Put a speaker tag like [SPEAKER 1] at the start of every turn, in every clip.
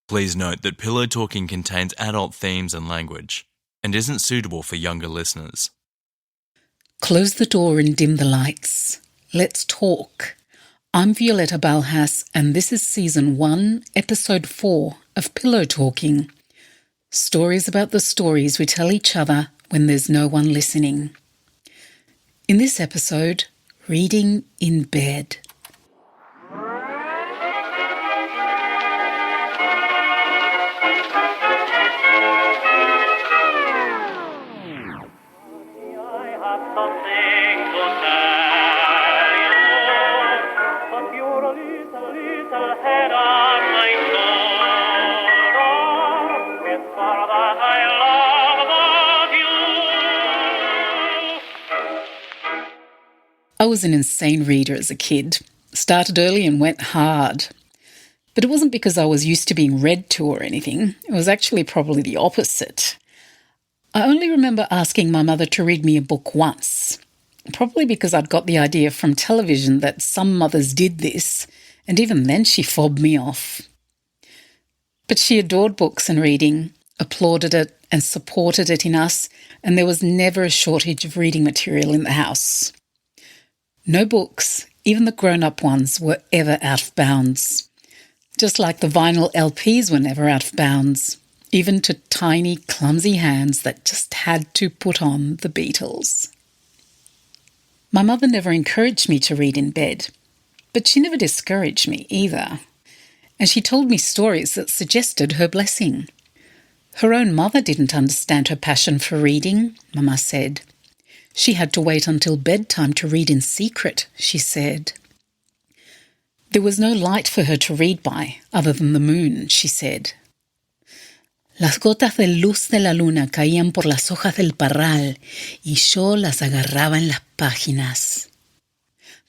[SPEAKER 1] Please note that pillow talking contains adult themes and language and isn't suitable for younger listeners.
[SPEAKER 2] Close the door and dim the lights. Let's talk. I'm Violetta Balhas, and this is Season 1, Episode 4 of Pillow Talking. Stories about the stories we tell each other when there's no one listening. In this episode, reading in bed. I was an insane reader as a kid. Started early and went hard. But it wasn't because I was used to being read to or anything. It was actually probably the opposite. I only remember asking my mother to read me a book once. Probably because I'd got the idea from television that some mothers did this, and even then she fobbed me off. But she adored books and reading, applauded it and supported it in us, and there was never a shortage of reading material in the house. No books, even the grown-up ones, were ever out of bounds. Just like the vinyl LPs were never out of bounds, even to tiny, clumsy hands that just had to put on the Beatles. My mother never encouraged me to read in bed, but she never discouraged me either. And she told me stories that suggested her blessing. Her own mother didn't understand her passion for reading, Mama said. She had to wait until bedtime to read in secret, she said. There was no light for her to read by, other than the moon, she said. Las gotas de luz de la luna caían por las hojas del parral y yo las agarraba en las páginas.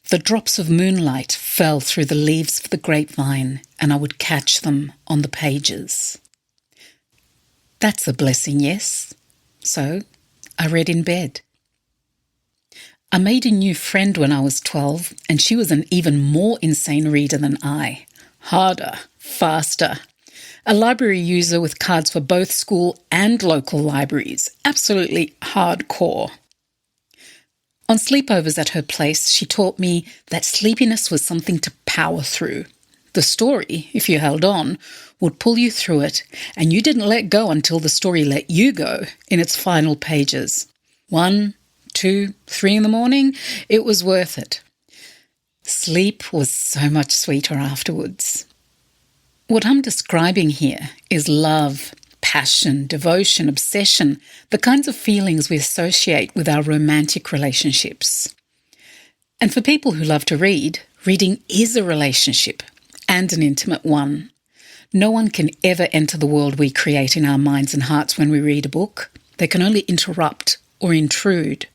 [SPEAKER 2] The drops of moonlight fell through the leaves of the grapevine and I would catch them on the pages. That's a blessing, yes? So I read in bed. I made a new friend when I was 12, and she was an even more insane reader than I. Harder, faster. A library user with cards for both school and local libraries. Absolutely hardcore. On sleepovers at her place, she taught me that sleepiness was something to power through. The story, if you held on, would pull you through it, and you didn't let go until the story let you go in its final pages. 1, 2, 3 in the morning, it was worth it. Sleep was so much sweeter afterwards. What I'm describing here is love, passion, devotion, obsession, the kinds of feelings we associate with our romantic relationships. And for people who love to read, reading is a relationship, and an intimate one. No one can ever enter the world we create in our minds and hearts when we read a book. They can only interrupt or intrude.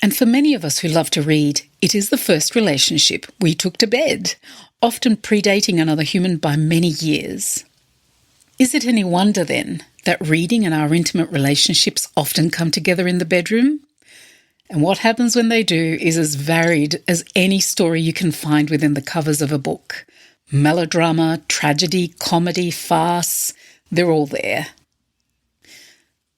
[SPEAKER 2] And for many of us who love to read, it is the first relationship we took to bed, often predating another human by many years. Is it any wonder, then, that reading and our intimate relationships often come together in the bedroom? And what happens when they do is as varied as any story you can find within the covers of a book. Melodrama, tragedy, comedy, farce, they're all there.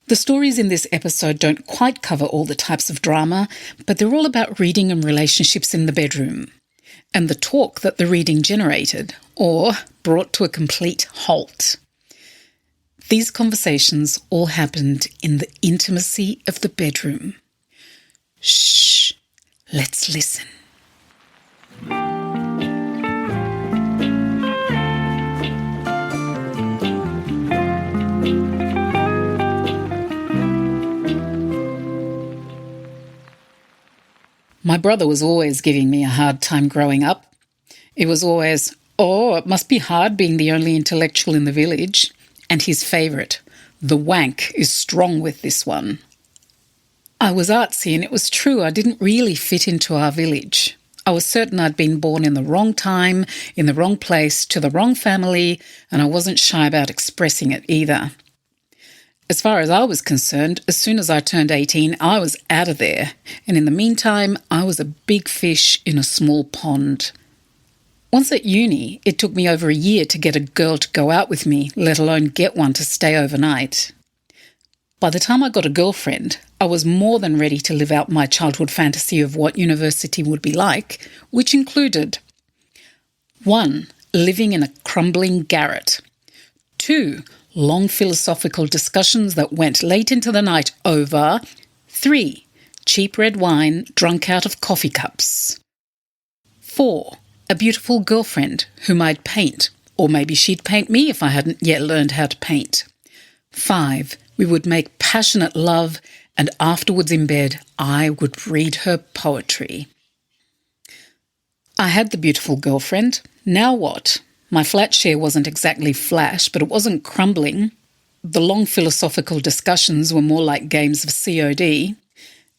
[SPEAKER 2] The stories in this episode don't quite cover all the types of drama, but they're all about reading and relationships in the bedroom, and the talk that the reading generated, or brought to a complete halt. These conversations all happened in the intimacy of the bedroom. Shh, let's listen. My brother was always giving me a hard time growing up. It was always, it must be hard being the only intellectual in the village. And his favourite, the wank, is strong with this one. I was artsy, and it was true I didn't really fit into our village. I was certain I'd been born in the wrong time, in the wrong place, to the wrong family, and I wasn't shy about expressing it either. As far as I was concerned, as soon as I turned 18, I was out of there, and in the meantime, I was a big fish in a small pond. Once at uni, it took me over a year to get a girl to go out with me, let alone get one to stay overnight. By the time I got a girlfriend, I was more than ready to live out my childhood fantasy of what university would be like, which included 1. Living in a crumbling garret. 2. Long philosophical discussions that went late into the night over 3. Cheap red wine drunk out of coffee cups. 4. A beautiful girlfriend whom I'd paint, or maybe she'd paint me if I hadn't yet learned how to paint. 5. We would make passionate love, and afterwards in bed, I would read her poetry. I had the beautiful girlfriend. Now what? My flat share wasn't exactly flash, but it wasn't crumbling. The long philosophical discussions were more like games of COD.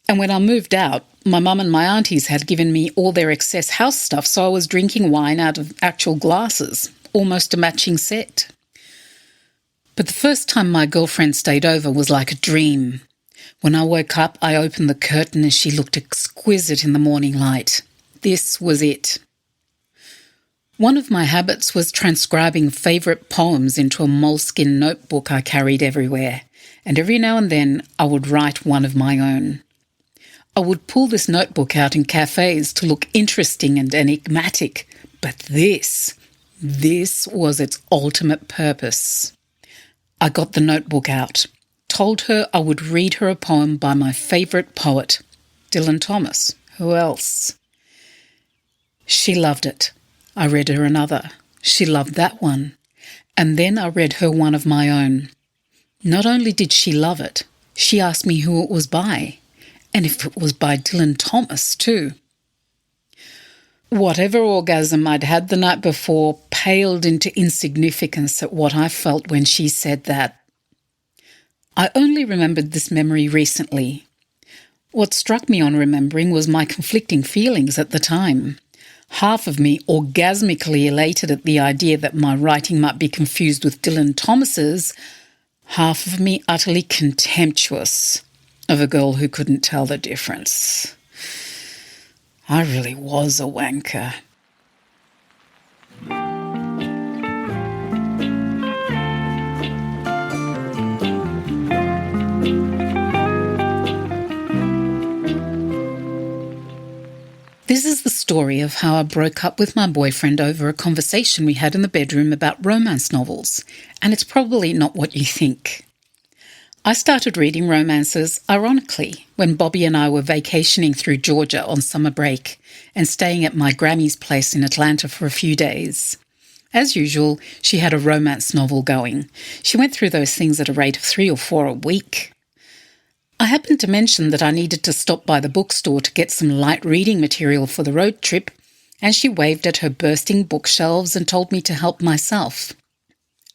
[SPEAKER 2] And when I moved out, my mum and my aunties had given me all their excess house stuff, so I was drinking wine out of actual glasses, almost a matching set. But the first time my girlfriend stayed over was like a dream. When I woke up, I opened the curtain and she looked exquisite in the morning light. This was it. One of my habits was transcribing favourite poems into a moleskin notebook I carried everywhere, and every now and then I would write one of my own. I would pull this notebook out in cafes to look interesting and enigmatic, but this was its ultimate purpose. I got the notebook out, told her I would read her a poem by my favourite poet, Dylan Thomas. Who else? She loved it. I read her another. She loved that one. And then I read her one of my own. Not only did she love it, she asked me who it was by, and if it was by Dylan Thomas too. Whatever orgasm I'd had the night before paled into insignificance at what I felt when she said that. I only remembered this memory recently. What struck me on remembering was my conflicting feelings at the time. Half of me orgasmically elated at the idea that my writing might be confused with Dylan Thomas's, half of me utterly contemptuous of a girl who couldn't tell the difference. I really was a wanker. This is the story of how I broke up with my boyfriend over a conversation we had in the bedroom about romance novels, and it's probably not what you think. I started reading romances, ironically, when Bobby and I were vacationing through Georgia on summer break and staying at my Grammy's place in Atlanta for a few days. As usual, she had a romance novel going. She went through those things at a rate of 3 or 4 a week. I happened to mention that I needed to stop by the bookstore to get some light reading material for the road trip, and she waved at her bursting bookshelves and told me to help myself.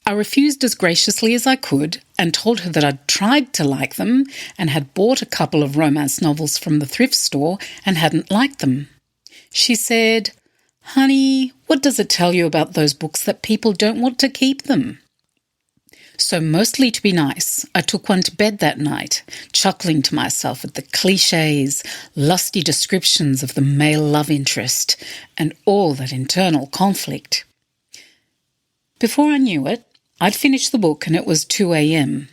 [SPEAKER 2] I refused as graciously as I could and told her that I'd tried to like them and had bought a couple of romance novels from the thrift store and hadn't liked them. She said, "Honey, what does it tell you about those books that people don't want to keep them?" So mostly to be nice, I took one to bed that night, chuckling to myself at the clichés, lusty descriptions of the male love interest, and all that internal conflict. Before I knew it, I'd finished the book and it was 2 a.m.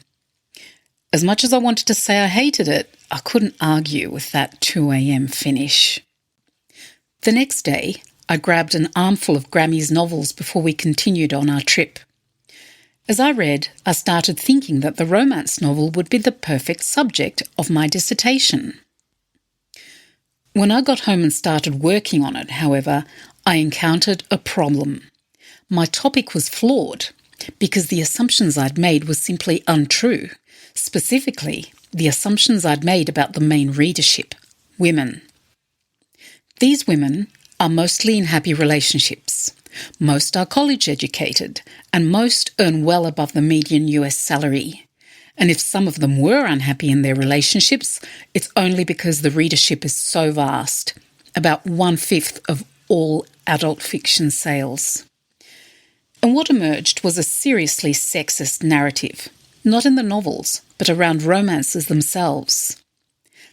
[SPEAKER 2] As much as I wanted to say I hated it, I couldn't argue with that 2 a.m. finish. The next day, I grabbed an armful of Grammy's novels before we continued on our trip. As I read, I started thinking that the romance novel would be the perfect subject of my dissertation. When I got home and started working on it, however, I encountered a problem. My topic was flawed because the assumptions I'd made were simply untrue, specifically the assumptions I'd made about the main readership, women. These women are mostly in happy relationships. Most are college educated, and most earn well above the median US salary. And if some of them were unhappy in their relationships, it's only because the readership is so vast, about 1/5 of all adult fiction sales. And what emerged was a seriously sexist narrative, not in the novels, but around romances themselves.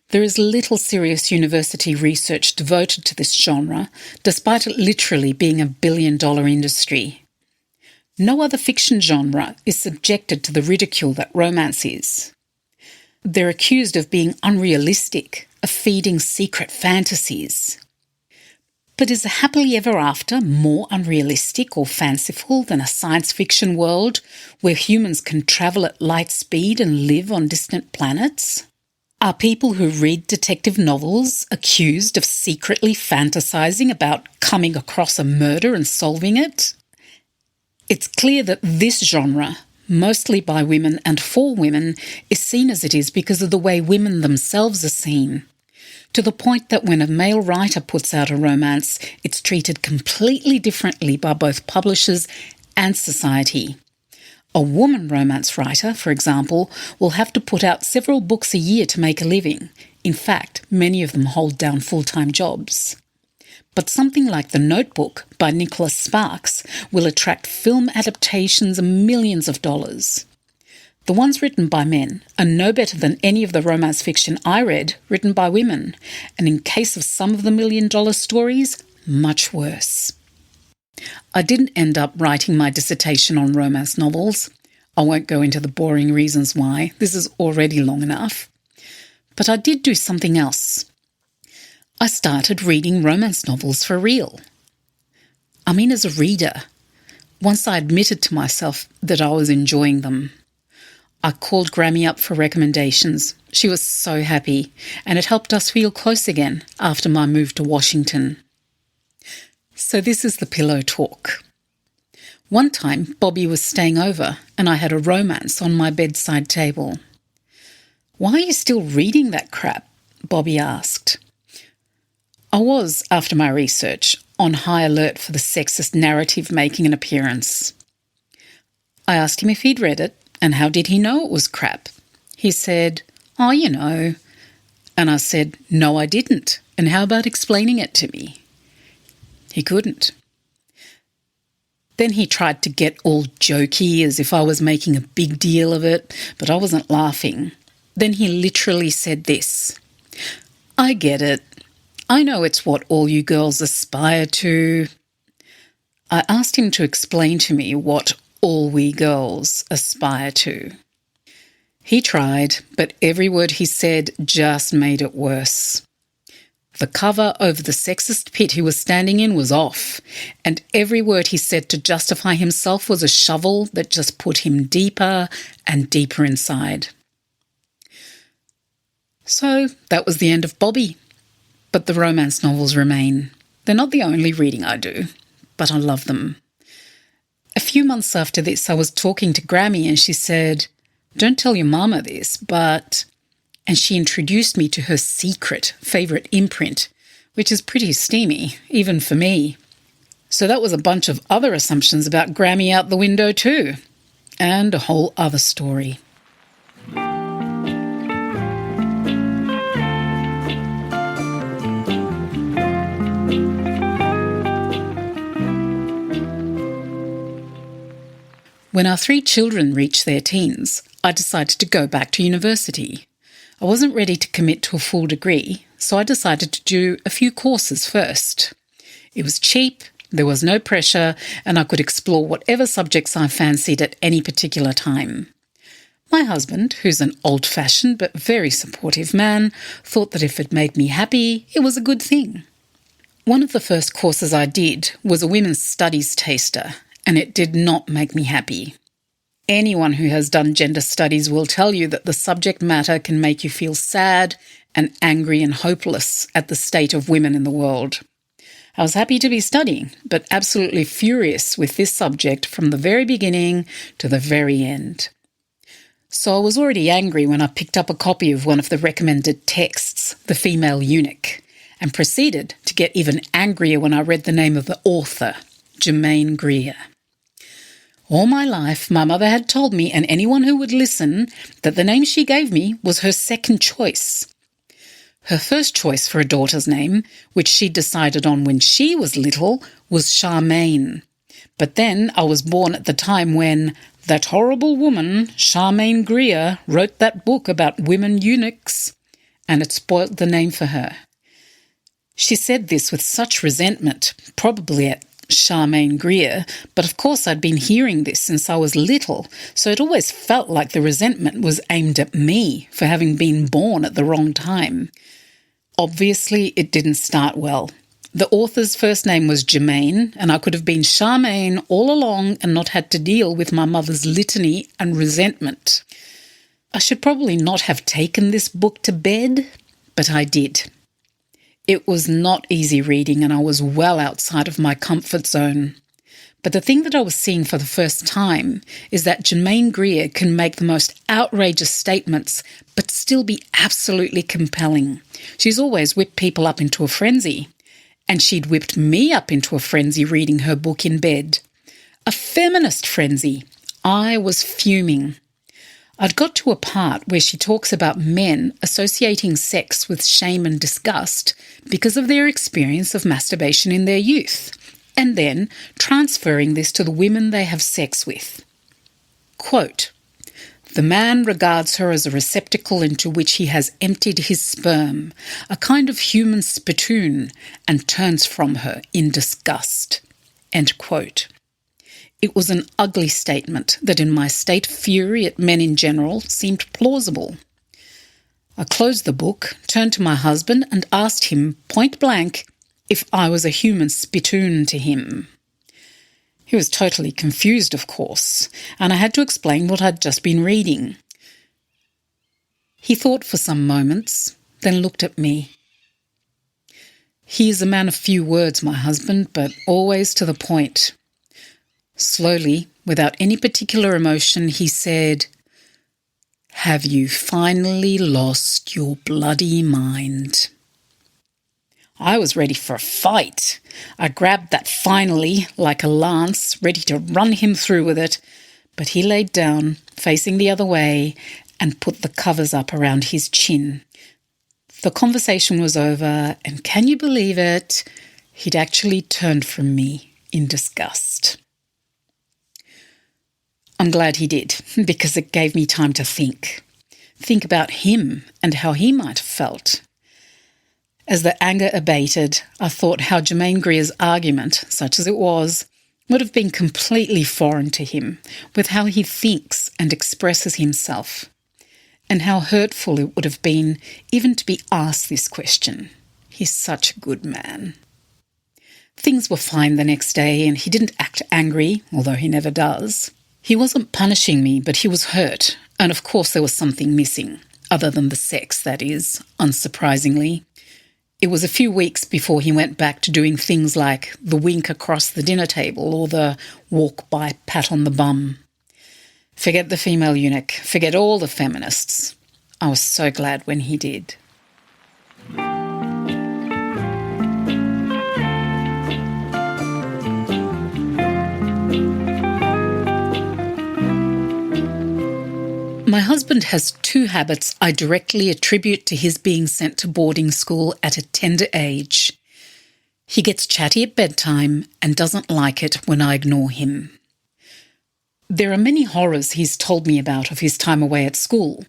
[SPEAKER 2] There is little serious university research devoted to this genre, despite it literally being a billion-dollar industry. No other fiction genre is subjected to the ridicule that romance is. They're accused of being unrealistic, of feeding secret fantasies. But is a happily ever after more unrealistic or fanciful than a science fiction world where humans can travel at light speed and live on distant planets? Are people who read detective novels accused of secretly fantasizing about coming across a murder and solving it? It's clear that this genre, mostly by women and for women, is seen as it is because of the way women themselves are seen. To the point that when a male writer puts out a romance, it's treated completely differently by both publishers and society. A woman romance writer, for example, will have to put out several books a year to make a living. In fact, many of them hold down full-time jobs. But something like The Notebook by Nicholas Sparks will attract film adaptations and millions of dollars. The ones written by men are no better than any of the romance fiction I read written by women, and in case of some of the million-dollar stories, much worse. I didn't end up writing my dissertation on romance novels. I won't go into the boring reasons why. This is already long enough. But I did do something else. I started reading romance novels for real. I mean, as a reader, once I admitted to myself that I was enjoying them. I called Grammy up for recommendations. She was so happy, and it helped us feel close again after my move to Washington. So this is the pillow talk. One time, Bobby was staying over, and I had a romance on my bedside table. "Why are you still reading that crap?" Bobby asked. I was, after my research, on high alert for the sexist narrative making an appearance. I asked him if he'd read it, and how did he know it was crap? He said, "Oh, you know." And I said, "No, I didn't. And how about explaining it to me?" He couldn't. Then he tried to get all jokey as if I was making a big deal of it, but I wasn't laughing. Then he literally said this, "I get it. I know it's what all you girls aspire to." I asked him to explain to me what all we girls aspire to. He tried, but every word he said just made it worse. The cover over the sexist pit he was standing in was off, and every word he said to justify himself was a shovel that just put him deeper and deeper inside. So that was the end of Bobby. But the romance novels remain. They're not the only reading I do, but I love them. A few months after this, I was talking to Grammy and she said, "Don't tell your mama this, but..." And she introduced me to her secret favourite imprint, which is pretty steamy, even for me. So that was a bunch of other assumptions about Grammy out the window too. And a whole other story. When our 3 children reached their teens, I decided to go back to university. I wasn't ready to commit to a full degree, so I decided to do a few courses first. It was cheap, there was no pressure, and I could explore whatever subjects I fancied at any particular time. My husband, who's an old-fashioned but very supportive man, thought that if it made me happy, it was a good thing. One of the first courses I did was a women's studies taster, and it did not make me happy. Anyone who has done gender studies will tell you that the subject matter can make you feel sad and angry and hopeless at the state of women in the world. I was happy to be studying, but absolutely furious with this subject from the very beginning to the very end. So I was already angry when I picked up a copy of one of the recommended texts, The Female Eunuch, and proceeded to get even angrier when I read the name of the author, Germaine Greer. All my life, my mother had told me, and anyone who would listen, that the name she gave me was her second choice. Her first choice for a daughter's name, which she decided on when she was little, was Charmaine. But then I was born at the time when that horrible woman, Germaine Greer, wrote that book about women eunuchs. and it spoilt the name for her. She said this with such resentment, probably at Charmaine Greer, but of course I'd been hearing this since I was little, so it always felt like the resentment was aimed at me for having been born at the wrong time. Obviously, it didn't start well. The author's first name was Germaine, and I could have been Charmaine all along and not had to deal with my mother's litany and resentment. I should probably not have taken this book to bed, but I did. It was not easy reading and I was well outside of my comfort zone. But the thing that I was seeing for the first time is that Germaine Greer can make the most outrageous statements but still be absolutely compelling. She's always whipped people up into a frenzy. And she'd whipped me up into a frenzy reading her book in bed. A feminist frenzy. I was fuming. I'd got to a part where she talks about men associating sex with shame and disgust because of their experience of masturbation in their youth, and then transferring this to the women they have sex with. Quote, "The man regards her as a receptacle into which he has emptied his sperm, a kind of human spittoon, and turns from her in disgust." End quote. It was an ugly statement that in my state of fury at men in general seemed plausible. I closed the book, turned to my husband and asked him point blank if I was a human spittoon to him. He was totally confused, of course, and I had to explain what I'd just been reading. He thought for some moments, then looked at me. He is a man of few words, my husband, but always to the point. Slowly, without any particular emotion, he said, "Have you finally lost your bloody mind?" I was ready for a fight. I grabbed that finally like a lance, ready to run him through with it, but he laid down, facing the other way, and put the covers up around his chin. The conversation was over, and can you believe it? He'd actually turned from me in disgust. I'm glad he did, because it gave me time to think. Think about him and how he might have felt. As the anger abated, I thought how Germaine Greer's argument, such as it was, would have been completely foreign to him, with how he thinks and expresses himself, and how hurtful it would have been even to be asked this question. He's such a good man. Things were fine the next day, and he didn't act angry, although he never does. He wasn't punishing me, but he was hurt, and of course there was something missing, other than the sex, that is, unsurprisingly. It was a few weeks before he went back to doing things like the wink across the dinner table or the walk by pat on the bum. Forget the female eunuch, forget all the feminists. I was so glad when he did. My husband has two habits I directly attribute to his being sent to boarding school at a tender age. He gets chatty at bedtime and doesn't like it when I ignore him. There are many horrors he's told me about of his time away at school,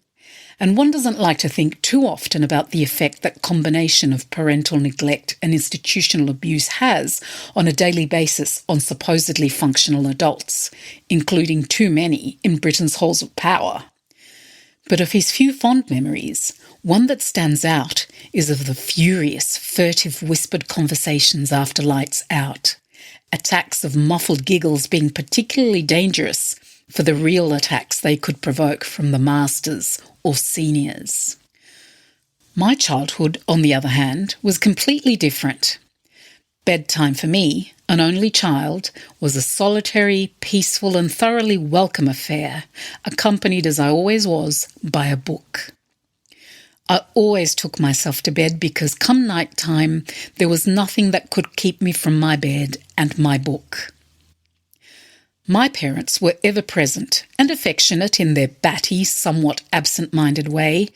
[SPEAKER 2] and one doesn't like to think too often about the effect that combination of parental neglect and institutional abuse has on a daily basis on supposedly functional adults, including too many in Britain's halls of power. But of his few fond memories, one that stands out is of the furious, furtive, whispered conversations after lights out, attacks of muffled giggles being particularly dangerous for the real attacks they could provoke from the masters or seniors. My childhood, on the other hand, was completely different. Bedtime for me, an only child, was a solitary, peaceful and thoroughly welcome affair, accompanied as I always was by a book. I always took myself to bed because come night time there was nothing that could keep me from my bed and my book. My parents were ever present and affectionate in their batty, somewhat absent-minded way,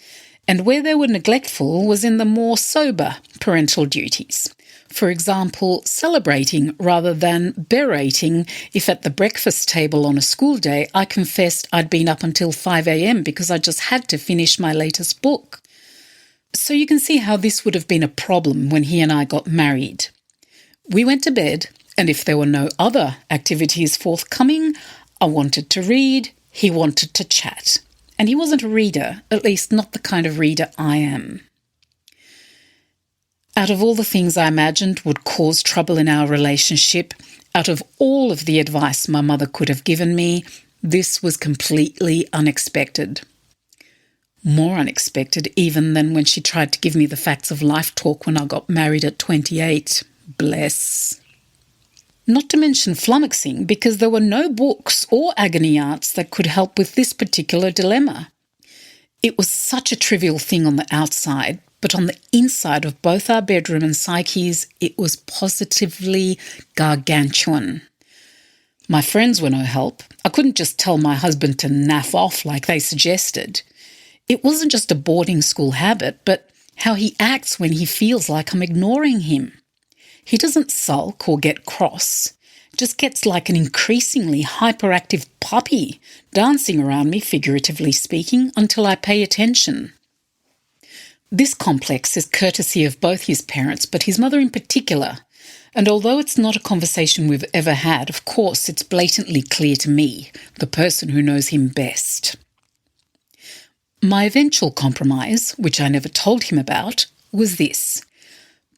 [SPEAKER 2] and where they were neglectful was in the more sober parental duties. For example, celebrating rather than berating if at the breakfast table on a school day I confessed I'd been up until 5 a.m. because I just had to finish my latest book. So you can see how this would have been a problem when he and I got married. We went to bed, and if there were no other activities forthcoming, I wanted to read, he wanted to chat. And he wasn't a reader, at least not the kind of reader I am. Out of all the things I imagined would cause trouble in our relationship, out of all of the advice my mother could have given me, this was completely unexpected. More unexpected even than when she tried to give me the facts of life talk when I got married at 28. Bless. Not to mention flummoxing, because there were no books or agony arts that could help with this particular dilemma. It was such a trivial thing on the outside, but on the inside of both our bedroom and psyches, it was positively gargantuan. My friends were no help. I couldn't just tell my husband to naff off like they suggested. It wasn't just a boarding school habit, but how he acts when he feels like I'm ignoring him. He doesn't sulk or get cross, just gets like an increasingly hyperactive puppy, dancing around me, figuratively speaking, until I pay attention. This complex is courtesy of both his parents, but his mother in particular, and although it's not a conversation we've ever had, of course it's blatantly clear to me, the person who knows him best. My eventual compromise, which I never told him about, was this.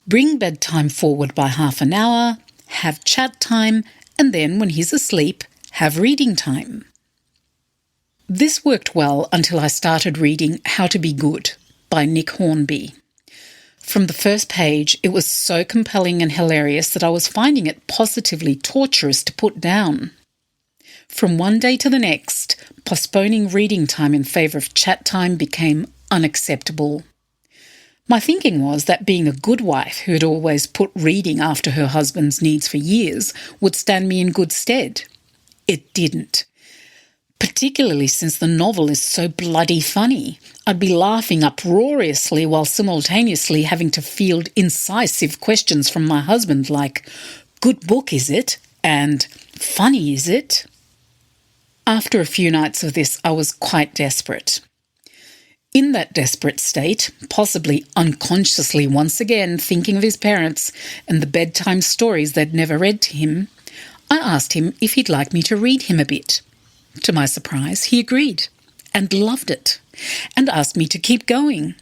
[SPEAKER 2] Bring bedtime forward by half an hour, have chat time, and then, when he's asleep, have reading time. This worked well until I started reading How to Be Good by Nick Hornby. From the first page, it was so compelling and hilarious that I was finding it positively torturous to put down. From one day to the next, postponing reading time in favour of chat time became unacceptable. My thinking was that being a good wife who had always put reading after her husband's needs for years would stand me in good stead. It didn't. Particularly since the novel is so bloody funny. I'd be laughing uproariously while simultaneously having to field incisive questions from my husband like, "Good book, is it?" and "Funny, is it?" After a few nights of this, I was quite desperate. In that desperate state, possibly unconsciously once again thinking of his parents and the bedtime stories they'd never read to him, I asked him if he'd like me to read him a bit. To my surprise, he agreed and loved it and asked me to keep going.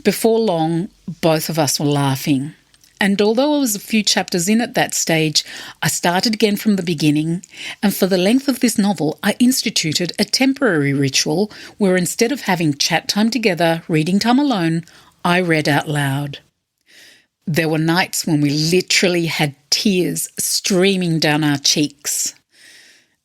[SPEAKER 2] Before long, both of us were laughing. And although I was a few chapters in at that stage, I started again from the beginning, and for the length of this novel, I instituted a temporary ritual where instead of having chat time together, reading time alone, I read out loud. There were nights when we literally had tears streaming down our cheeks.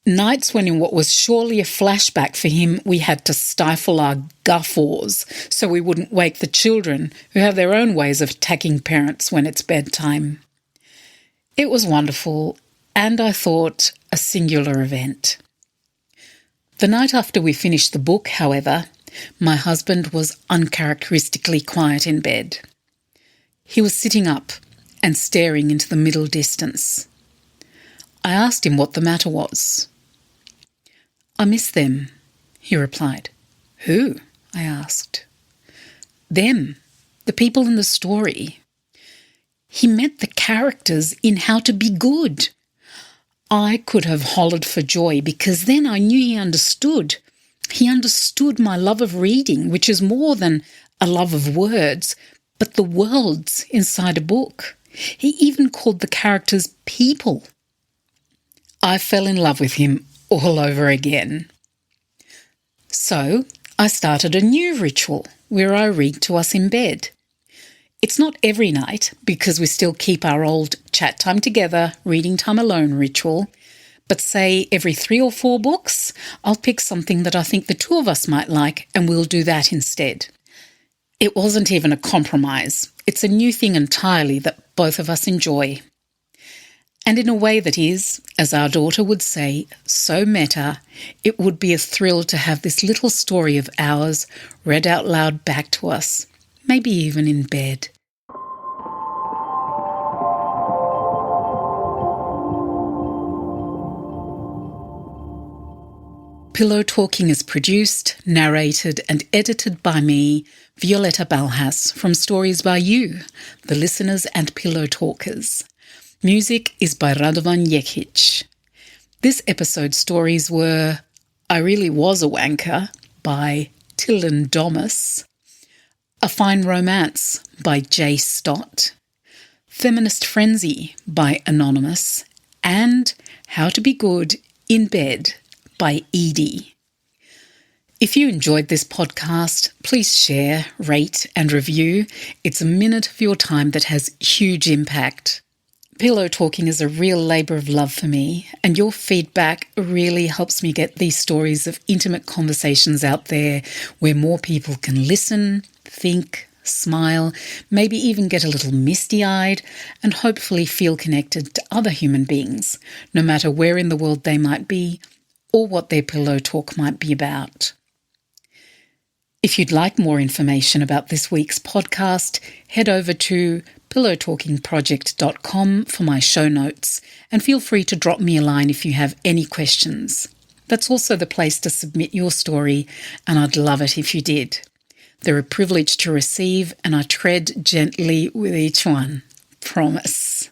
[SPEAKER 2] Nights when, in what was surely a flashback for him, we had to stifle our guffaws so we wouldn't wake the children, who have their own ways of attacking parents when it's bedtime. It was wonderful, and I thought a singular event. The night after we finished the book, however, my husband was uncharacteristically quiet in bed. He was sitting up and staring into the middle distance. I asked him what the matter was. "I miss them," he replied. "Who?" I asked. "Them, the people in the story." He meant the characters in How to Be Good. I could have hollered for joy because then I knew he understood. He understood my love of reading, which is more than a love of words, but the worlds inside a book. He even called the characters people. I fell in love with him all over again. So I started a new ritual where I read to us in bed. It's not every night because we still keep our old chat time together, reading time alone ritual, but say every 3 or 4 books, I'll pick something that I think the two of us might like and we'll do that instead. It wasn't even a compromise. It's a new thing entirely that both of us enjoy. And in a way that is, as our daughter would say, so meta, it would be a thrill to have this little story of ours read out loud back to us, maybe even in bed. Pillow Talking is produced, narrated and edited by me, Violetta Balhas, from Stories by You, the listeners and pillow talkers. Music is by Radovan Jekic. This episode's stories were I Really Was a Wanker by Thylan Domas, A Fine Romance by J. Stott, Feminist Frenzy by Anonymous, and How to Be Good in Bed by Edie. If you enjoyed this podcast, please share, rate and review. It's a minute of your time that has huge impact. Pillow talking is a real labour of love for me, and your feedback really helps me get these stories of intimate conversations out there where more people can listen, think, smile, maybe even get a little misty-eyed, and hopefully feel connected to other human beings, no matter where in the world they might be or what their pillow talk might be about. If you'd like more information about this week's podcast, head over to pillowtalkingproject.com for my show notes, and feel free to drop me a line if you have any questions. That's also the place to submit your story, and I'd love it if you did. They're a privilege to receive, and I tread gently with each one. Promise.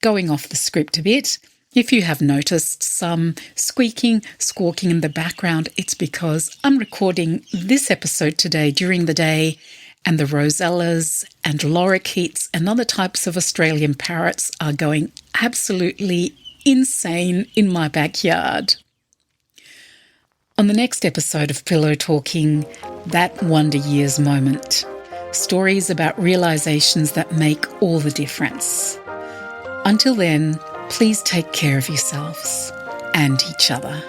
[SPEAKER 2] Going off the script a bit, if you have noticed some squeaking, squawking in the background, it's because I'm recording this episode today during the day, and the rosellas and lorikeets and other types of Australian parrots are going absolutely insane in my backyard. On the next episode of Pillow Talking, that Wonder Years moment. Stories about realizations that make all the difference. Until then, please take care of yourselves and each other.